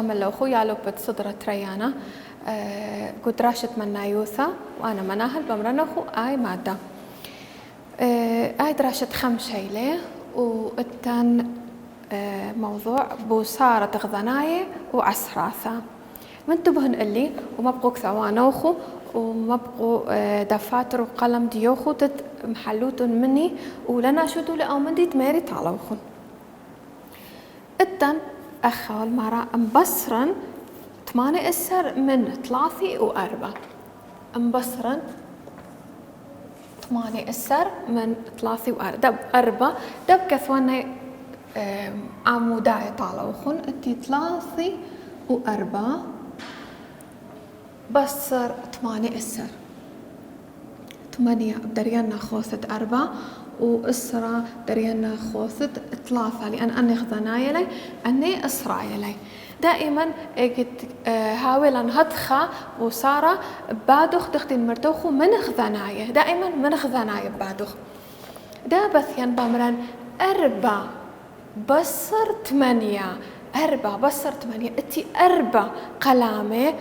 من لو خويا لو بتصدر تريانا قد راشت منا يوثا وأنا مناهل بمرنخو آي مادة آي دراشت 5 شيلة وإتن موضوع بوسارة غذناية وعسراثة منتبهن اللي وما بقوا كثوانوخو وما بقوا دفاتر وقلم ديوخو محلوتن مني ولنا شدوا لأو مندي تماري تعلوخن إتن أخا والمرا مبصرا 8 أسر من 3 و4 مبصرا 8 أسر من 3 و4 دب 4 دب كثوانا عموداي طالوخن اتي 3 و4 بصر 8 أسر 8 بدريانا خوثة 4 وإسرة دريانا خوثة 3 لأن أني خذناي لي أني إسراي لي دائما هاولا هدخا وصارة بادخ دختين مرتوخو من خذناي دائما من خذناي بادخ دا بثيان بامران 4 بصر 8 4 بصر 8 اتي 4 قلامة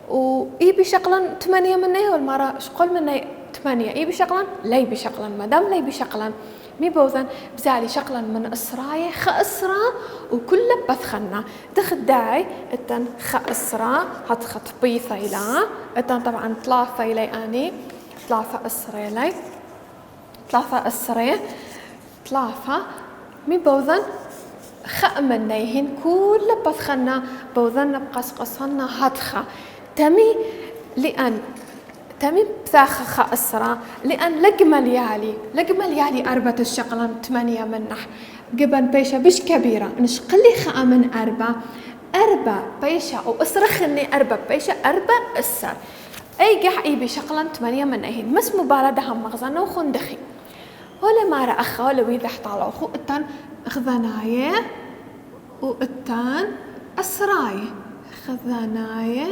وإيبي شقلا 8 مني والمرة شقل مني 8 إيبي شقلا لي بشقلا مدام لي بشقلا مي بوذن بزالي شقلا من إسراي خأسرا وكل بثخنا دخداي اتن خأسرا هتخط بيثيلا اتن طبعا 3 لي اني 3 إسري لي 3 إسري 3 مي بوذن خأمنيهن كل بثخنا بوذن بقصقصنا هتخا تمي لأن تمي بثاخ خأسرا لأن لقمل يالي 4 الشقلان 8 منح قبل بيشة بش كبيرة نشقلي خاء من 4 بيشة وأسرخني 4 بيشة 4 أسر أي قحي بشقلان 8 منهين مس مبالدة هم مغزنا وخندخي ولا ما رأخا ولا ويذح طالعو خو اتان خذناية واتان أسراي خذناية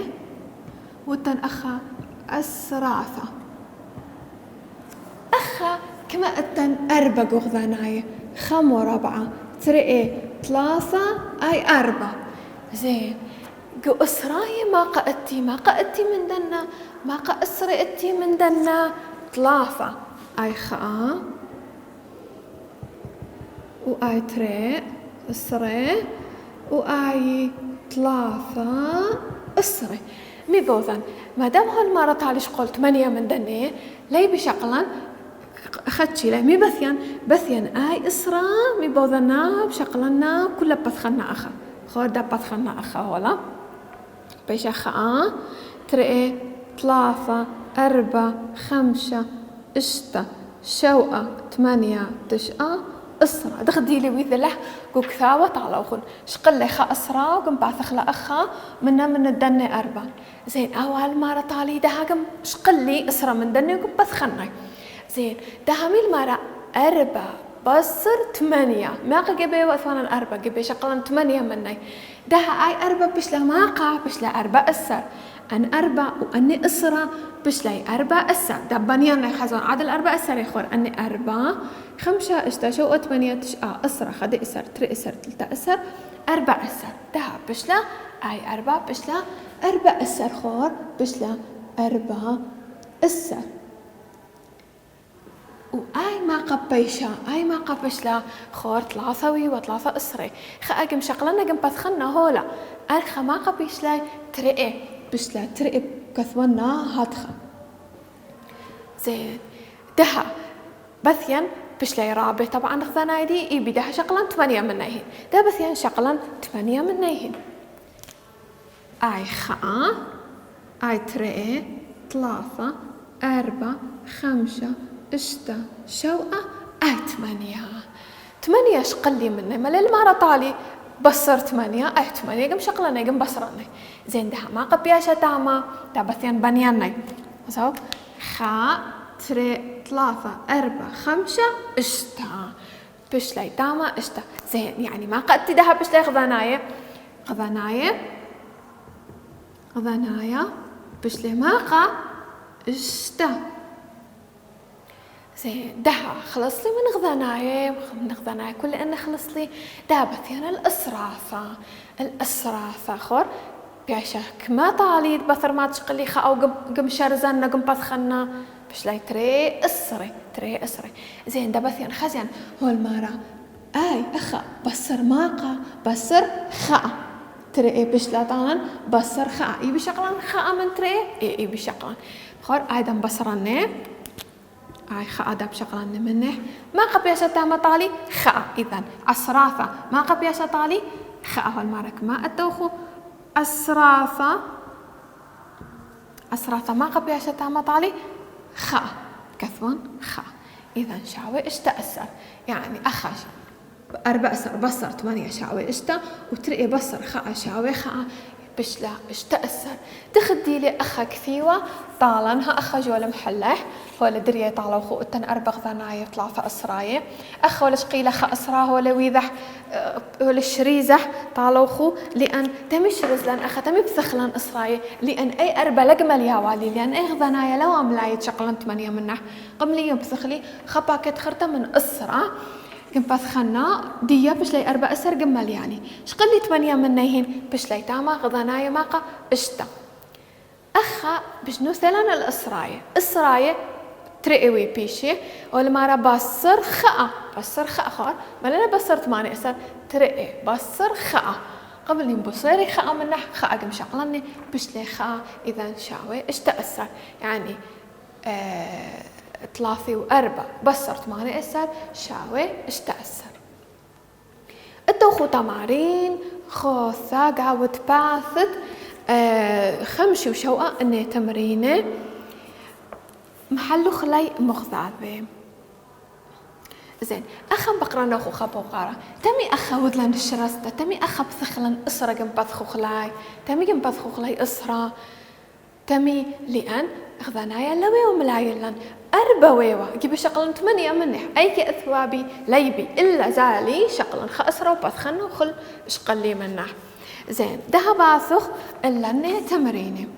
واتان أخا أسراثة أخا كما اتن 4 غذناية 5 و4 3 3 أي 4 زين قو أسراي ما قأتي من دنا ما قأسرئتي من دنا 3 أي خاء وآي 3 أسري وآي 3 أسري مي بوذن ما دام هالمرة تعاليش قلت 8 من دني لي بشقلا خدشي لي مي بثيان آي إسرا مي بوذنا بشقلنا كل بثخنا أخا خور دب بثخنا أخا ولا بيش أخا 3 3 4 5 6 7 8 9 إسرا دخدي لي ويذ له قو كثاوة تعالوخن شقل خا إسرا وقم باثخلا أخا من الدني 4 زين أول مرة طالي دهاقم شقلي إسرا من دني وقم باثخنا زين دهامي المرة 4 بصر 8 ما قبي وثوانا 4 قبي شقلا 8 مني دها أي 4 بشلا ما قا بشلا 4 أسر أن 4 وأني إسرا بشلاي 4 أسر دبانيان خزون عدل 4 أسر يخور أني 4 5 اشتاشو 8 9 أسر خد أسر 3 أسر 3 أسر 4 أسر دها بشلا أي 4 بشلا 4 أسر خور بشلا 4 أسر وآي ما قبيشا أي ما قبشلا خور 3 و3 أسري خاقم شقلنا قم بثخنا هولا أرخا ما قبيشلا ترئي بشلا ترئي كثونا هاتخا زين دها بثيان بشلا رابع طبعا خذنا يدي إي بدها شقلا 8 منيهن ده بثيان شقلا 8 منيهن آي خاء آي ترئي 3 4 5 6 7 آي 8 شقلي مني ما للمرة طالي بصر 8 آي 8 قم شقلنا قم بصرني زين ده ما قبياشة تاما ده بثيان بنياني زوج خاء 3 4 5 اشتا بشلي تاما اشتا زين يعني ما قدتي ده بشلي خذنايا بشلي ما قا اشتا زين دها خلص لي من غذناي كل إنه خلص لي دابت يعني الأسرافة خور بيشك ما طاليد بثر ما تشقلي خا أو قم شرزنا قم بثخنا بش لاي تري أسري زين دابت يعني خزين هو المارا أي أخا بصر ماقا بصر خا تري بش لا طالن بصر خا يبي شقلان خا من تري يبي شقلان خور أيضا بصرني هاي خاء داب شغلان منه ما قبيشة تام طالي خاء إذن أسرافة ما قبيشة طالي خاء والمارك ما أتوخو أسرافة ما قبيشة تام طالي خاء كثون خاء إذن شاوي اشتأسر يعني أخش 4 أسر بصر 8 شاوي اشتا وترقي بصر خاء شاوي خاء بش لا اشتأسر تخدي لي أخا كثيوة طالنها أخا جول محلح ولا دريه طالو خو اتن 4 غذناية 3 أسراية أخا ولا شقيلة خا أسراه ولا ويذح ولا شريزح طالو خو لأن تمي شرزلان أخا تمي بثخلان أسراية لأن أي 4 لقمل يا والي لأن أي غذناية لو عملاية شقلن 8 منح قملي يوم بثخلي خباكت خرطة من أسرة كم بثخنا ديا بش لي 4 أسر قمل يعني شقلي 8 منهين بش لي تاما غذناية ماقا اشتا أخا بشنو ثلان الأسراية ترقوي بيشي والمارا بصر خاء خور ملنا بصر 8 أسر ترقي بصر خاء قبل ينبصري خاء من نح خاء قم شقلني بش لي خاء إذا شاوي اشتأسر يعني 3 و4 بصر 8 أسر شاوي اشتأسر التوخو تمارين خوثا قاوت باثت خمشي وشوقة إني تمرينة محلو خلي مخذابة زين أخا بقرا نوخو خبو قارا تمي أخا ودلان الشرستة تمي أخا بثخلن أسرة جنب بثخو خلاي تمي جنب بثخو خلاي أسرة تمي لأن أخذنايا لوي وملايلن 4 ويوا جيب شقلن 8 منح أي كأثوابي ليبي إلا زالي شقلن خأسرة وبثخن وخل إشقلي منح زين ده باثخ إلا إني تمريني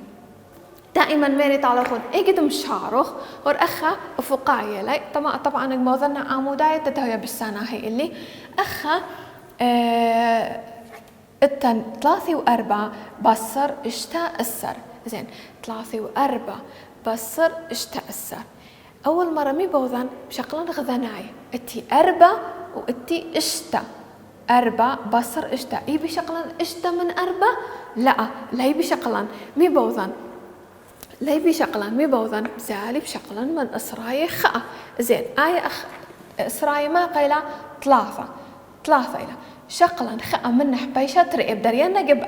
دائما ميري تعلقون قدم شارخ ور أخا فقاية لي طبعا الموضوع عمودية تتهوى بالسنة هي اللي أخا 3 و4 بصر اشتأسر زين 3 و4 بصر اشتأسر أول مرة مي بوضن بشكلن غذناي اتي 4 واتي اشتا 4 بصر اشتا اي بشكلن اشتا من 4 لا لا بشكلن مي بوضن لا بشكلن مي بوضن زالي بشكلن من أسراي خاء زين آية أسراي ما قيلا 3 إلى شقلن خاء منح بيشا ترقب دريانا جب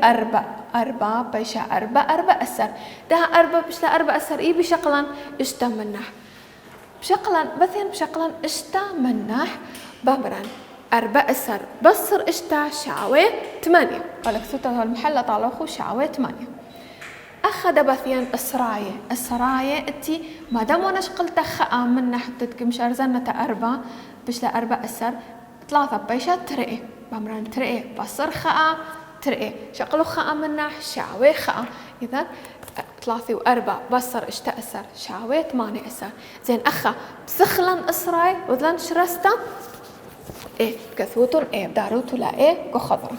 4 بيشا 4 أسر ده 4 بش لا 4 أسر إي بشقلن اشتا منح بشقلن بثين بشقلن اشتا منح بمرن 4 أسر بصر اشتا شاوي 8 ولك ثوتا المحلة طالوخو شاوي 8 أخذ بثين أسراية اتي ما دام وانا شقلت خاء منح تتكم شارزنة 4 بش لا 4 أسر 3 بيشا ترقي بمرن ترقي بصر خاء ترقي شقلو خاء منح شاوي خاء إذا 3 و4 بصر اشتا أسر شاوي 8 أسر زين أخا بسخلن أسراي وذلن شرستا كثوتون بداروتو لا كخضرة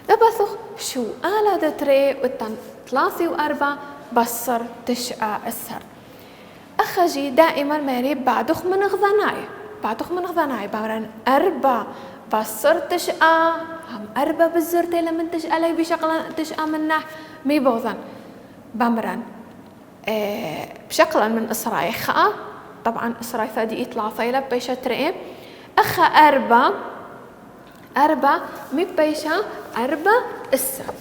دبثخ شو آلا دتري وتن 3 و4 بصر 9 أسر أخجي دائما ماري بعدخ من غذناي بمرن 4 بصر 9 هم 4 بالزرتي لمن 9 لي بشكل 9 منح مي بوضن بمرن بشكل من إسراي خاء طبعا إسراي ثادي 3 إلى بيشة ترقي أخا 4 مي بيشة 4 أسر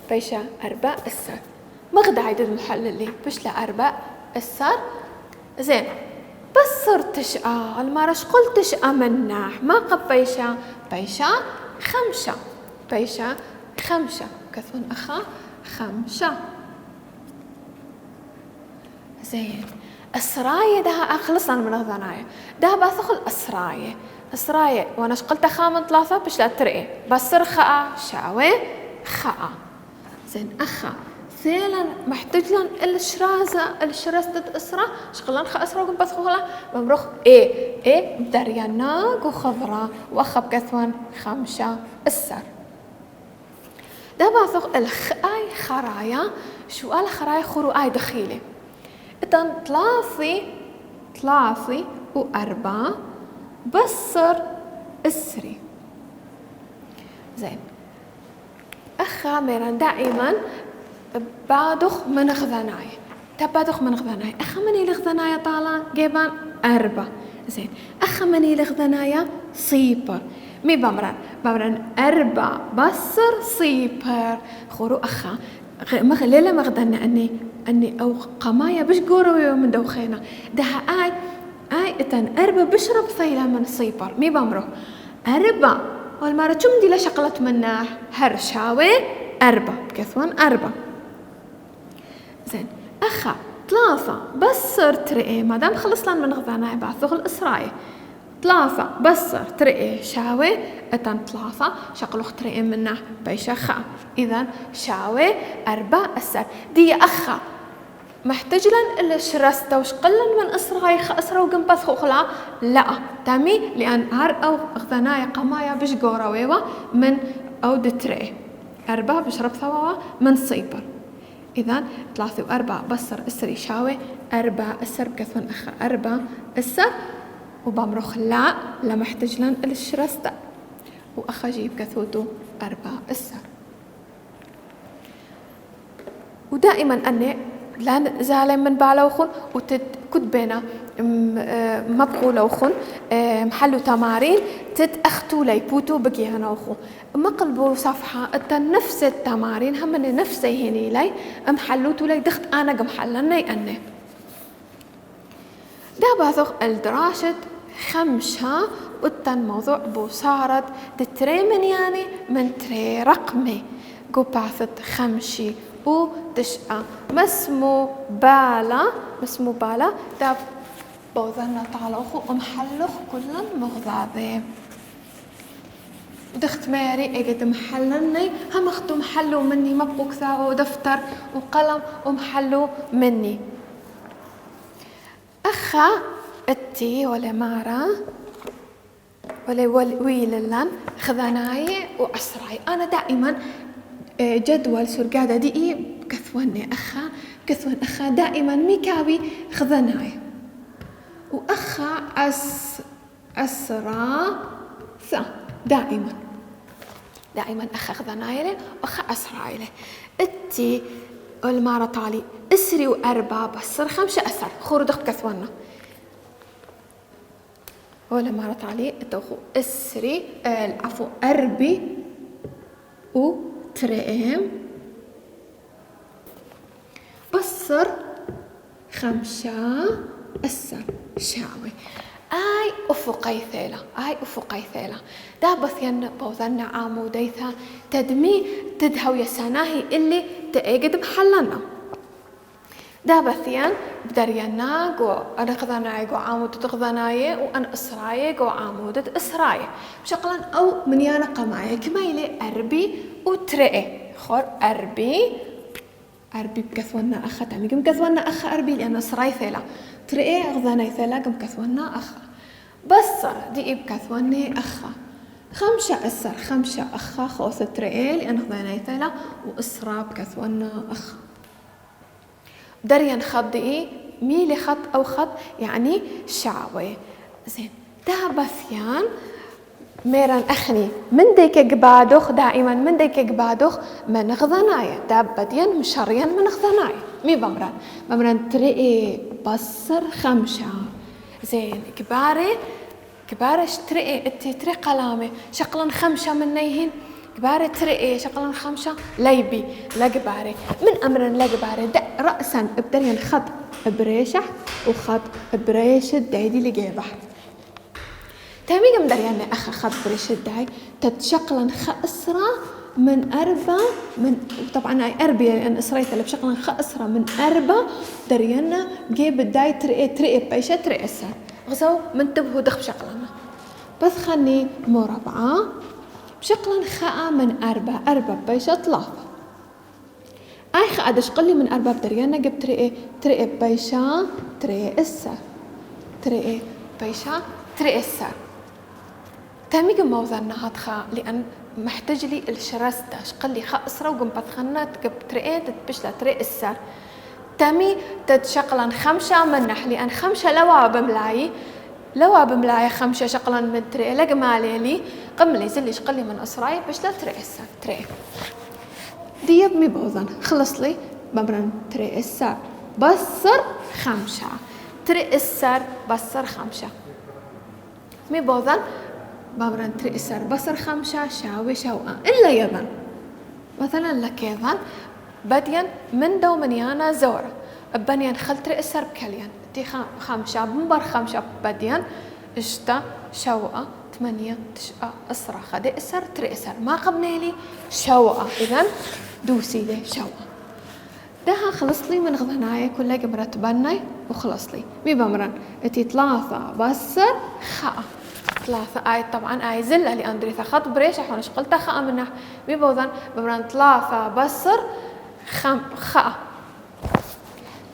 بيشة 4 أسر مغدا عيد المحل اللي بش ل 4 أسر زين بصر 9 المرش قلت 9 منح ما قب بيشة 5 كثون أخا 5 زين أسراية ده أخلصنا من الغذناية ده بثخل أسراية وانا شقلت خاء من 3 بش لا ترقي بصر خاء شاوي خاء زين أخا سيلا محتجلن الشرازة أسرة شغلان خا أسرة وقم بثخولا بمرخ إيه بدريانا وخضرة وأخب كثوان خمسة السر ده باثق الخاي خرايا شو قال خرايا خرو آي دخيلة إذن ثلاثي وأربعة بصر السري زين أخا ميران دائما بادخ من غذناي تبادخ من غذناي أخا مني لغذناي طالان جيبان أربعة زين أخا مني لغذناي صيبر مي بمران أربعة بصر صيبر خورو أخا ليلة مغدنا أني أو قمايا بش قوروي من دوخينا دها آي إتن أربعة بشرب ثيلة من صيبر مي بمرو أربعة والمرة شو مدي لشقلت منه هرشاوي أربعة بكثوان أربعة زين أخا ثلاثة بصر ترقي ما دام خلص لان من غذانا بعثوغ الإسرائي ثلاثة بصر ترقي شاوي أتن ثلاثة شقلوخ ترقي منه بيشخا إذن شاوي أربعة أسر دي أخا محتاج لن اللي شرسته وش قلن من إسرائي خأسرة وقنبث خوخلا لا تامي لأن هر أو غذنايا قمايا بش قورويوة من أو دترقي أربعة بشرب ثواوا من صيبر إذن ثلاثة وأربعة بصر أسر يشاوي أربعة أسر بكثون أخا أربعة أسر وبمرخ لا محتاج لن الشرسته وأخا جيب كثوتو أربعة أسر ودائما أني لان زالين من بعلوخن وكتبنا مبقولوخن محلو تمارين تتأختو ليبوتو بقيانوخو مقلبو صفحة نفس التمارين هم نفسي هني لي محلوتو لي دخت أنا قمحلني أني ده باثق الدراسة خمسة والتن موضوع بوصارت تتري من يعني من تري رقمي قو باثت خمشي وتشقى مسمو بالا داب بوذنا طالوخو ومحلوخ كلن مغضاضي دخت ماري اجد محلني هم اختو محلو مني مبقو كثاو ودفتر وقلم ومحلو مني أخا التي ولا مارا ولا ويللان خذناي وأسرعي أنا دائما جدول سرقادة دي كثواني كثوان أخا دائما ميكاوي خذناي وأخا أسرع دائما أخا خذناي له وأخا أسرع له التي المارة طالي أسري وأربعة بصر خمسة أسر خورو دخ كثوانا ولا مرة طالي توخو أسري العفو أربي وتريم بصر خمسة أسر شاوي آي أفقي ثيلة دا بثين بوذن عاموديثا تدمي تدهو يساناهي اللي تأجد بحلنا دا بثين بدريانا قو أنا خذناي قو عامودة تخذناي وأنا إسراي قو عامودة إسراي بشكلا أو من يانا قماية كما يلي أربي وترئي خور أربي بكثونا أخا تامي قم كثونا أخا أربي لأن إسراي ثيلة ترئي أغذناي ثيلة قم كثونا أخا بصر دي بكثوني أخا خمسة أخا خوثة ترئي لأن أغذناي ثيلة وإسرا بكثونا أخا دريان خط دي ميلي خط أو خط يعني شعوي زين دا بثيان ميران أخني من ديك قبادوخ دائما من ديك قبادوخ من غذنايا دا بديان مشريان من غذنايا مي بمران ترئي بصر خمسة زين كبارة ترئي تري قلامي شقلا خمسة من نيهن كبارة ترئي شقلا خمسة ليبي لا كبارة من أمر لا كبارة رأسا بدريان خط بريشة وخط بريشة دايدي اللي جايبه تامي قم دريان أخا خط بريشة داي تتشقلا خأسرة من أربعة من طبعا أي أربية لأن إسرائيل بشقلا خأسرة من أربعة دريان جيب الداي ترئي بيشة ترئي السر غزو من تبهو دخ بشقلنا بس خلني مربعة بشقلا خاء من أربعة بيشة ثلاثة أي خادش قلي من أرباب دريانا جب تري بيشا تري السر تري بيشا تري السر تامي قم موزنا هاتخا لأن محتاج لي الشرستة شقلي خا أسرة وقم بتخنت جب تري تتبشلا تري السر تامي تتشقلن خمسة منح لأن خمسة لوا بملاي خمسة شقلن من تري لقمالي لي قملي زلي شقلي من أسراي بشلا تري السر تري ديب مي بوزن خلص لي بمرن تري السر بصر خمسة تري السر بصر خمسة مي بوزن بمرن تري السر بصر خمسة شاوي شوقة إلا يبن مثلا لكيفن بدين من دو منيانا زورة بنيان خل تري السر بكليان تي خمسة بمبر خمسة بدين اشتا شوقة 8 9 أسرة خدي إسر تري إسر ما قبنيلي شوقة إذن دوسي لي شوقة دها خلص لي من غضناية كلها قمرت بناي وخلص لي مي بمرن اتي 3 بصر خاء 3 آي طبعا آي زلة لأندري خط بريش احنا شقلتها خاء منها مي بوذن بمرن 3 بصر خاء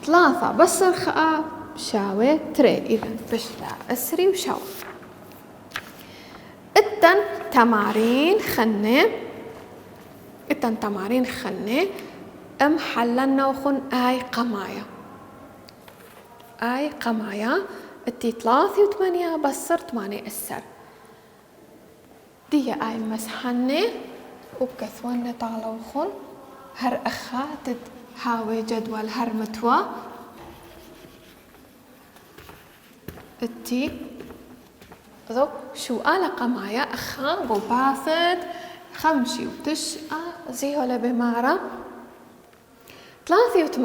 3 بصر خاء شاوي تري إذن بشلا أسري وشوقة التن تمارين خنة محلنا وخن آي قمايا التي 3 و8 بصر 8 السر دي آي مسحنة وبكثونا طالة وخن هر أخا تتهاوي جدول هر متوى التي ذو شو آلا قمايا أخا وباثت 5 و9 زيهولا بمارا 3 و8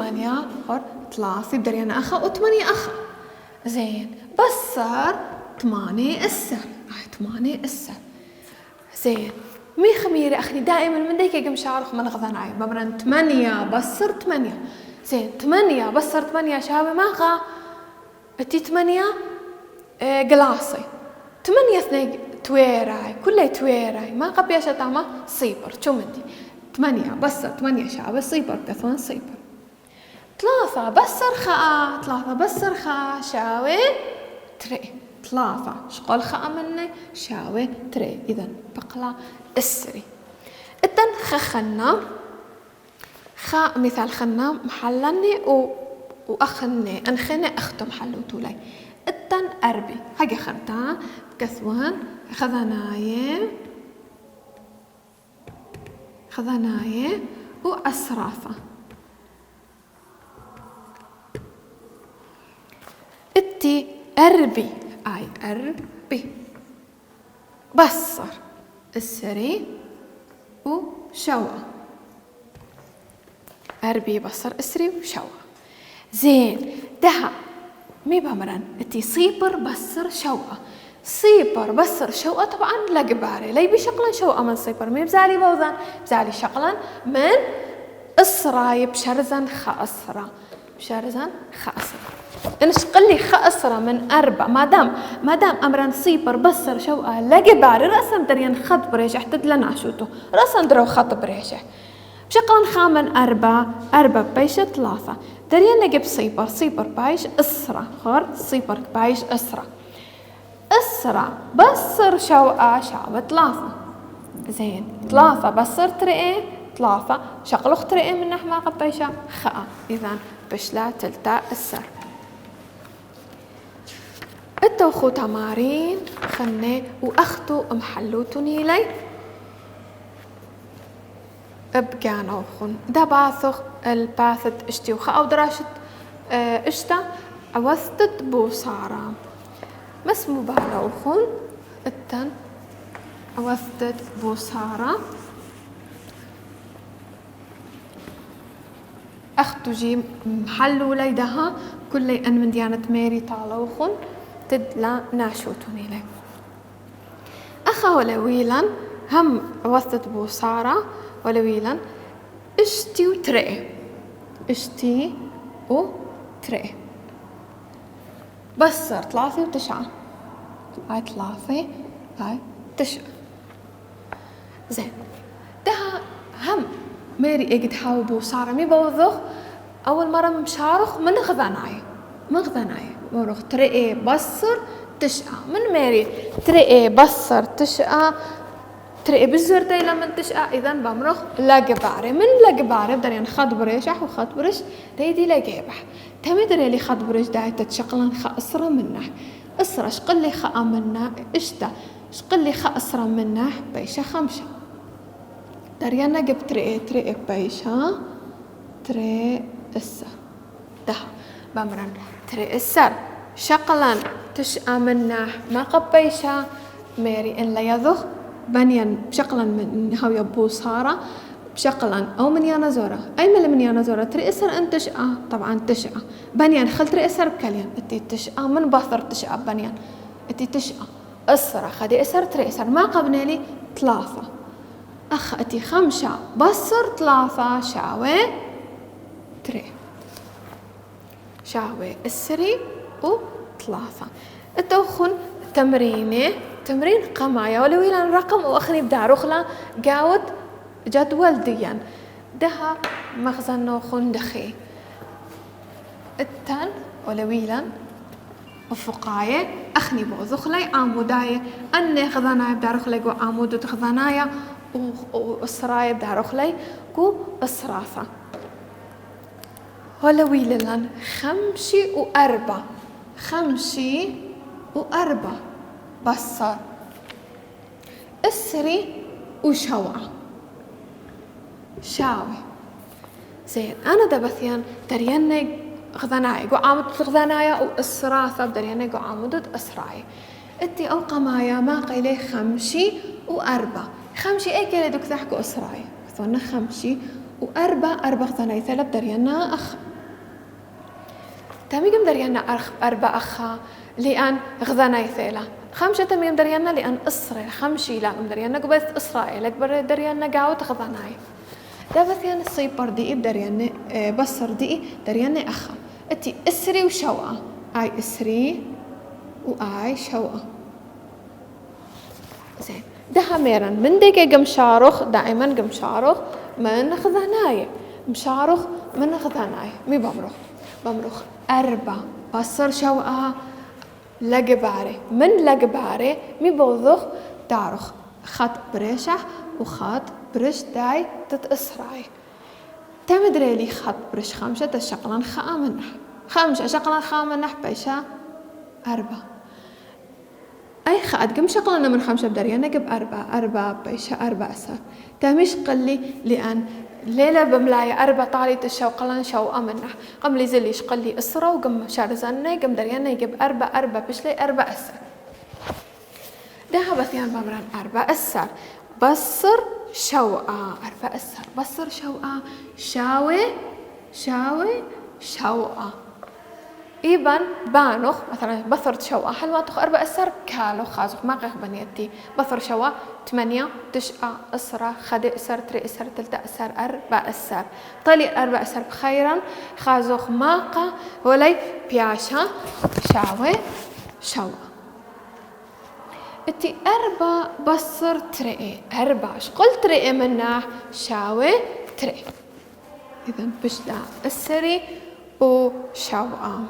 أو 3 بدرينا أخا و8 أخا زين بصر 8 السر 8 السر زين مي خميري أخني دائما من ديك يقم شعرخ من غضناي بمرن 8 بصر 8 زين 8 بصر 8 شاوي ما غا اتي 8 قلاصي 8 اثنين تويراي كله تويراي ما قبيش تعمل صيبر شو مدي 8 بصر 8 شعب صيبر كثون صيبر 3 بصر خاء 3 بصر خاء شاوي تري 3 شقول خاء مني شاوي تري إذن بقلا السري إذن خخنا خاء مثال خنا محلني وأخني أنخني أختم محلو تولي التن أربي حاجة خرطة كثوان خذناية وأسرافة التي أربي آي أربي بصر السري وشوى أربي بصر السري وشوى زين دها مي بمرن اتي صيبر بصر شوقة صيبر بصر شوقة طبعا لا قباري لي بشقلا شوقة من صيبر مي بزالي بوذان بزالي شقلا من أسرى بشرزن خأسرى بشرزن خأسرى انشقلي خأسرى من 4 ما دام أمرن صيبر بصر شوقة لا قباري رأسا دريان خط بريش احتد لنا شوتو رأسا درو خط بريشه بشقلا خامن 4 بيش 3 دريان نجيب صيبر بايش أسرة خور صيبر بايش أسرة بصر شوقة شعب 3 زين 3 بصر ترقي 3 شقلوخ ترقي من نحما قبيشة خاء إذن بشلا تلتا السر التوخو تمارين خني وأختو محلوتني لي بقانا وخن دا باثخ الباثت اشتيوخة أو دراشت اشتا عوثت بوصارة مسمو بالا وخن التن عوثت بوصارة أختو جي محلو ليدها كل أن من ديانة ميري طالة وخن تدلا ناشوتوني لي أخا ولويلا هم عوثت بوصارة ولويلا اشتي وترقي بصر 3 و9 هاي 3 هاي 9 زين ده هم ميري اجد حاو بوصارة مي بوضخ أول مرة مشارخ من غذناي بروخ ترئي بصر تشقى من ميري ترئي بصر تشقى ترئي بزر دايلا من تشقى إذن بمرخ لقباري من لقباري بدرين خد بريشح وخد برش دايدي لقيبح تمدري اللي خد برش داي تتشقلن خا أسرة منه أسرة شقلي خا منه إشتا شقلي خا أسرة منه بيشة خمشة دريانا جب ترئي بيشة ترئي السر ده بمرن ترئي السر شقلن تشقى منه ما قبيشة ميري إن لا يذخ بنيان بشقلا من هاو يبو صارة بشقلا أو من يانا زورة أي من يانا زورة تري إسر أن تشقى طبعا تشقى بنيان خل تري إسر بكليان أتي تشقى من بثر تشقى بنيان أتي تشقى إسرة خدي إسر تري إسر ما قبنالي ثلاثة أخ أتي خمسة بصر ثلاثة شاوي تري شاوي إسري وثلاثة التوخن تمرين قمايا ولو إلى الرقم وأخني بداروخلا قاود جدول ديان دها مخزن نوخن دخي التن ولو إلى وفقاية أخني بوذخلي عموداية أني خذنايا بداروخلي قو عمود تخذنايا وأسرايا بداروخلي قو أسرافة ولو إلى خمشي وأربع بصر إسري وشوعة شاوي زين أنا دبثيان درياني غذناي قو عامد غذنايا وإسراثة بدرياني قو عامد أسراي إتي أو قمايا ما قيلي خمشي أي كيلي دوك ذحكو أسراي كثونا أربع غذناي ثلاث دريانا أخ تاميقم دريانا أربع أخا لأن غذناي ثلاث خمسة تميم دريانا لأن إسرائيل خمشي لا دريانا قبث إسرائيل أكبر دريانا قاوت خذناي دابثيان الصيبر دقي بدريانا بصر دقي دريانا أخا أتي إسري وشوقة آي إسري وآي شوقة زين ده ميرا من دقي قمشارخ دائما قمشارخ من خذناي مشارخ من خذناي مي بمرخ أربع بصر شوقة لقباري من لقباري مي بوضخ دارخ خط بريشح وخط برش داي تتأسراي تمدري لي خط برش خمسة تشقلن خاء منح خمسة شقلن خاء منح بيشا أربع أي خاء قم شقلنا من خمسة بدريانا قب أربع بيشا أربع أسر تمش قلي لأن ليلة بملاية أربع طالي تشوقلن شوقة منح قم لي زلي شقلي أسرة وقم شارزاني قم دريانا يجيب أربع بشلي أربع أسر ده بثيان بمران أربع أسر بصر شوقة أربع أسر بصر شوقة شاوي شوقة إيبان بانوخ مثلا بثر شوقة حلوة تخ أربع أسر كالو خازوخ ما غير بنيتي بثر شوقة 8 9 أسرة خدي أسر 3 أسر 3 أسر 4 أسر طلي 4 أسر بخيرا خازوخ ماقة ولي بياشا شاوي شوقة إتي 4 بصر ترئي 4 شقل ترئي منه شاوي ترئي إذن بشلا السري وشوقة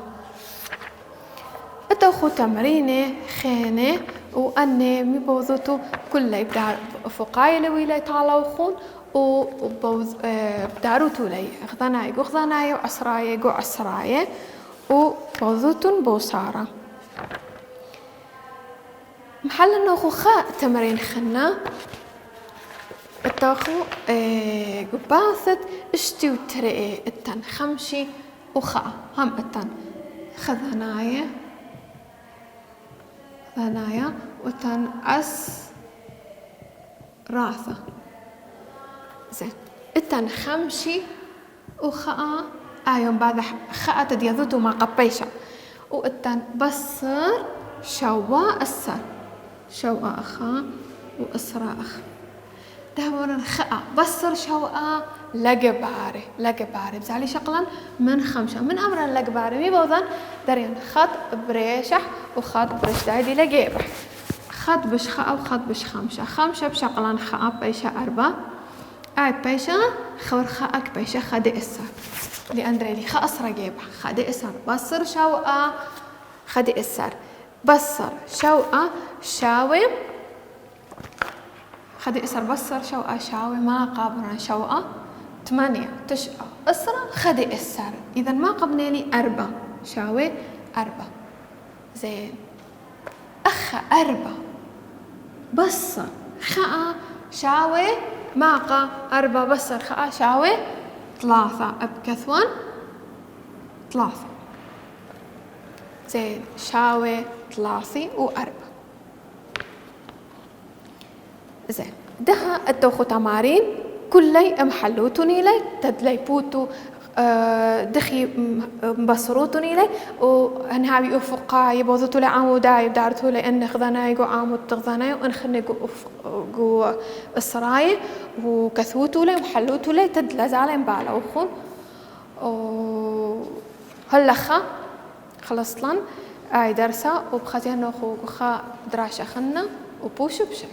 أتوخو تمرينة خينة وأني مبوضتو كل يبدار فقاية لويلة يتعلوخون وبداروتو لي غضناي وعصراية وبوضتون بوصارة محل النوخو خاء تمرين خنا التوخو قباثت اشتي وترئي التن خمشي وخاء هم التن خذناية وتن راثة زين التن خمشي وخاء يوم بعد خاء تديذوتو ما قبيشة والتن بصر شوا أسر شوا أخا وأسرى أخ دهورن خاء بصر شوا لقباري بزعلي شقلا من خمسة من أمر لقباري مي بوضن درين خط بريشح وخط برش دايدي لقيبح خط بش خاء وخط بش خمسة بشقلا خاء بيشا بيشة خور خاك بيشة خدي إسر لأندري لي خأسر جيبه خدي إسر بصر شوقة خدي إسر بصر شوقة شاوي خدي إسر بصر شوقة شاوي ما قابرن شوقة 8 9 إسرة خدي إسر إذا ما قبني لي 4 شاوي 4 زين أخا 4 بصر خاء شاوي ماقا 4 بصر خاء شاوي 3 بكثون 3 زين شاوي 3 و4 زين دها التوخو تمارين كلي محلوتني لي تدلي بوتو دخي مبصروتني لي وأنها بيوفقا يبوظتو لي عامو داي بدارتو لي إن خذناي جو عامو تغذناي وإن خني جو إسراي وكثوتو لي ومحلوتو لي تدلز علي مبالا وخون هلخا خلصتلن أي درسة وبخاتي هنو خو خا دراشة خنا وبوشو بشي